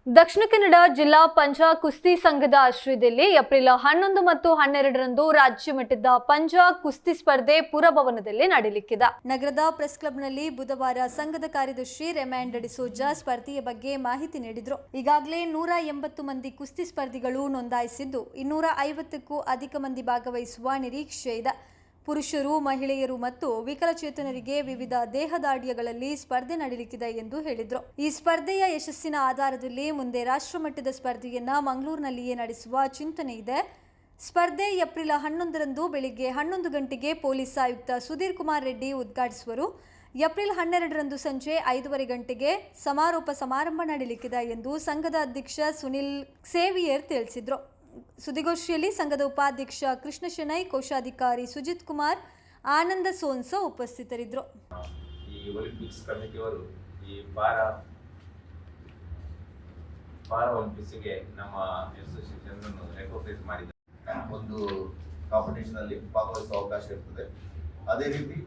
ದಕ್ಷಿಣ ಕನ್ನಡ ಜಿಲ್ಲಾ ಪಂಜಾ ಕುಸ್ತಿ ಸಂಘದ ಆಶ್ರಯದಲ್ಲಿ ಏಪ್ರಿಲ್ 11 ಮತ್ತು 12ರಂದು ರಾಜ್ಯ ಮಟ್ಟದ ಪಂಜಾ ಕುಸ್ತಿ ಸ್ಪರ್ಧೆ ಪುರಭವನದಲ್ಲಿ ನಡೆಯಲಿಕ್ಕಿದೆ. ನಗರದ ಪ್ರೆಸ್ ಕ್ಲಬ್ನಲ್ಲಿ ಬುಧವಾರ ಸಂಘದ ಕಾರ್ಯದರ್ಶಿ ರೆಮ್ಯಾಂಡ್ ಡಿಸೋಜಾ ಸ್ಪರ್ಧೆಯ ಬಗ್ಗೆ ಮಾಹಿತಿ ನೀಡಿದರು. ಈಗಾಗಲೇ 180 ಮಂದಿ ಕುಸ್ತಿ ಸ್ಪರ್ಧಿಗಳು ನೋಂದಾಯಿಸಿದ್ದು 250ಕ್ಕೂ ಅಧಿಕ ಮಂದಿ ಭಾಗವಹಿಸುವ ನಿರೀಕ್ಷೆ ಇದೆ. ಪುರುಷರು, ಮಹಿಳೆಯರು ಮತ್ತು ವಿಕಲಚೇತನರಿಗೆ ವಿವಿಧ ದೇಹದಾಢ್ಯಗಳಲ್ಲಿ ಸ್ಪರ್ಧೆ ನಡೆಯಲಿಕ್ಕಿದೆ ಎಂದು ಹೇಳಿದರು. ಈ ಸ್ಪರ್ಧೆಯ ಯಶಸ್ಸಿನ ಆಧಾರದಲ್ಲಿ ಮುಂದೆ ರಾಷ್ಟ್ರಮಟ್ಟದ ಸ್ಪರ್ಧೆಯನ್ನ ಮಂಗಳೂರಿನಲ್ಲಿಯೇ ನಡೆಸುವ ಚಿಂತನೆ ಇದೆ. ಸ್ಪರ್ಧೆ ಏಪ್ರಿಲ್ 11ರಂದು ಬೆಳಿಗ್ಗೆ 11 ಗಂಟೆಗೆ ಪೊಲೀಸ್ ಆಯುಕ್ತ ಸುಧೀರ್ ಕುಮಾರ್ ರೆಡ್ಡಿ ಉದ್ಘಾಟಿಸುವರು. ಏಪ್ರಿಲ್ 12ರಂದು ಸಂಜೆ 5:30 ಗಂಟೆಗೆ ಸಮಾರೋಪ ಸಮಾರಂಭ ನಡೆಯಲಿಕ್ಕಿದೆ ಎಂದು ಸಂಘದ ಅಧ್ಯಕ್ಷ ಸುನಿಲ್ ಸೇವಿಯರ್ ತಿಳಿಸಿದರು. ಸುದ್ದಿಗೋಷ್ಠಿಯಲ್ಲಿ ಸಂಘದ ಉಪಾಧ್ಯಕ್ಷ ಕೃಷ್ಣ ಶೆಣೈ, ಕೋಶಾಧಿಕಾರಿ ಸುಜಿತ್ ಕುಮಾರ್, ಆನಂದ ಸೋನ್ಸ ಉಪಸ್ಥಿತರಿದ್ದರು. ಈ ಒಲಿಂಪಿಕ್ಸ್ ಕಮಿಟಿಯವರು ಈ ಪಾರಾ ಒಲಿಂಪಿಕ್ಸ್ಗೆ ನಮ್ಮ ಅಸೋಸಿಯೇಷನ್ ಅನ್ನು ರೆಕಗ್ನೈಸ್ ಮಾಡಿದ್ದಾರೆ. ಒಂದು ಕಾಂಪಿಟೇಷನ್ ಅಲ್ಲಿ ಭಾಗವಹಿಸುವ ಅವಕಾಶ ಇರ್ತದೆ. ಅದೇ ರೀತಿ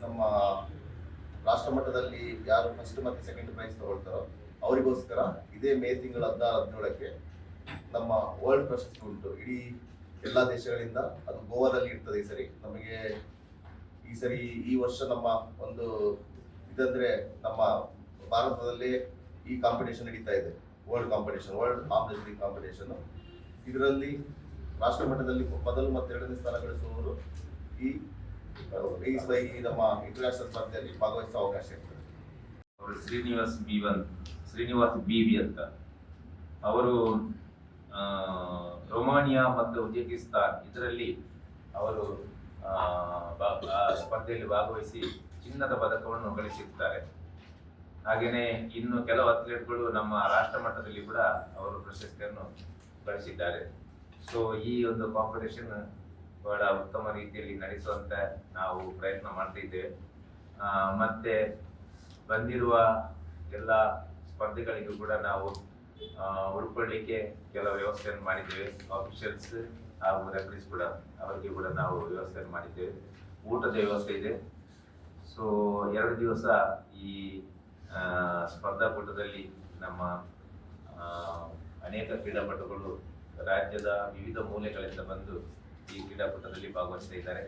ನಮ್ಮ ರಾಷ್ಟ್ರ ಮಟ್ಟದಲ್ಲಿ ಯಾರು ಫಸ್ಟ್ ಮತ್ತು ಸೆಕೆಂಡ್ ಪ್ರೈಸ್ ತಗೊಳ್ತಾರೋ ಅವರಿಗೋಸ್ಕರ ಇದೇ ಮೇ ತಿಂಗಳ 16-17ಕ್ಕೆ ನಮ್ಮ ವರ್ಲ್ಡ್ ಪ್ರಶಸ್ತಿ ಉಂಟು. ಇಡೀ ಎಲ್ಲ ದೇಶಗಳಿಂದ ಅದು ಗೋವಾದಲ್ಲಿ ಇರ್ತದೆ. ಈ ವರ್ಷ ನಮ್ಮ ಒಂದು ಇದಂದ್ರೆ ನಮ್ಮ ಭಾರತದಲ್ಲೇ ಈ ಕಾಂಪಿಟೇಷನ್ ನಡೀತಾ ಇದೆ. World arm wrestling competition. ಇದರಲ್ಲಿ ರಾಷ್ಟ್ರ ಮಟ್ಟದಲ್ಲಿ ಮೊದಲು ಮತ್ತು 2ನೇ ಸ್ಥಾನ ಗಳಿಸುವವರು ಈ ನಮ್ಮ ಇಂಟರ್ನ್ಯಾಷನಲ್ ಸ್ಪರ್ಧೆಯಲ್ಲಿ ಭಾಗವಹಿಸುವ ಅವಕಾಶ ಇರ್ತದೆ. ಅವರು ಶ್ರೀನಿವಾಸ್ ಬಿವಿ ಅಂತ ಅವರು ರೊಮಾನಿಯಾ ಮತ್ತು ಉಜ್ಬೇಕಿಸ್ತಾನ್ ಇದರಲ್ಲಿ ಅವರು ಸ್ಪರ್ಧೆಯಲ್ಲಿ ಭಾಗವಹಿಸಿ ಚಿನ್ನದ ಪದಕವನ್ನು ಗಳಿಸಿದ್ದಾರೆ. ಹಾಗೆಯೇ ಇನ್ನು ಕೆಲವು ಅಥ್ಲೀಟ್ಗಳು ನಮ್ಮ ರಾಷ್ಟ್ರ ಮಟ್ಟದಲ್ಲಿ ಕೂಡ ಅವರು ಪ್ರಶಸ್ತಿಯನ್ನು ಗಳಿಸಿದ್ದಾರೆ. ಸೊ ಈ ಒಂದು ಕಾಂಪಿಟೇಷನ್ ಬಹಳ ಉತ್ತಮ ರೀತಿಯಲ್ಲಿ ನಡೆಸುವಂತೆ ನಾವು ಪ್ರಯತ್ನ ಮಾಡ್ತಿದ್ದೇವೆ. ಮತ್ತೆ ಬಂದಿರುವ ಎಲ್ಲ ಸ್ಪರ್ಧೆಗಳಿಗೂ ಕೂಡ ನಾವು ಉಳ್ಕೊಳ್ಳಿಕ್ಕೆ ಕೆಲವು ವ್ಯವಸ್ಥೆಯನ್ನು ಮಾಡಿದ್ದೇವೆ. ಆಫೀಷಿಯಲ್ಸ್ ಹಾಗೂ ರೆಫರೀಸ್ ಕೂಡ ಅವರಿಗೆ ಕೂಡ ನಾವು ವ್ಯವಸ್ಥೆಯನ್ನು ಮಾಡಿದ್ದೇವೆ. ಊಟದ ವ್ಯವಸ್ಥೆ ಇದೆ. ಸೊ 2 ದಿವಸ ಈ ಸ್ಪರ್ಧಾಕೂಟದಲ್ಲಿ ನಮ್ಮ ಅನೇಕ ಕ್ರೀಡಾಪಟುಗಳು ರಾಜ್ಯದ ವಿವಿಧ ಮೂಲೆಗಳಿಂದ ಬಂದು ಈ ಕ್ರೀಡಾಕೂಟದಲ್ಲಿ ಭಾಗವಹಿಸ್ತಾ ಇದ್ದಾರೆ.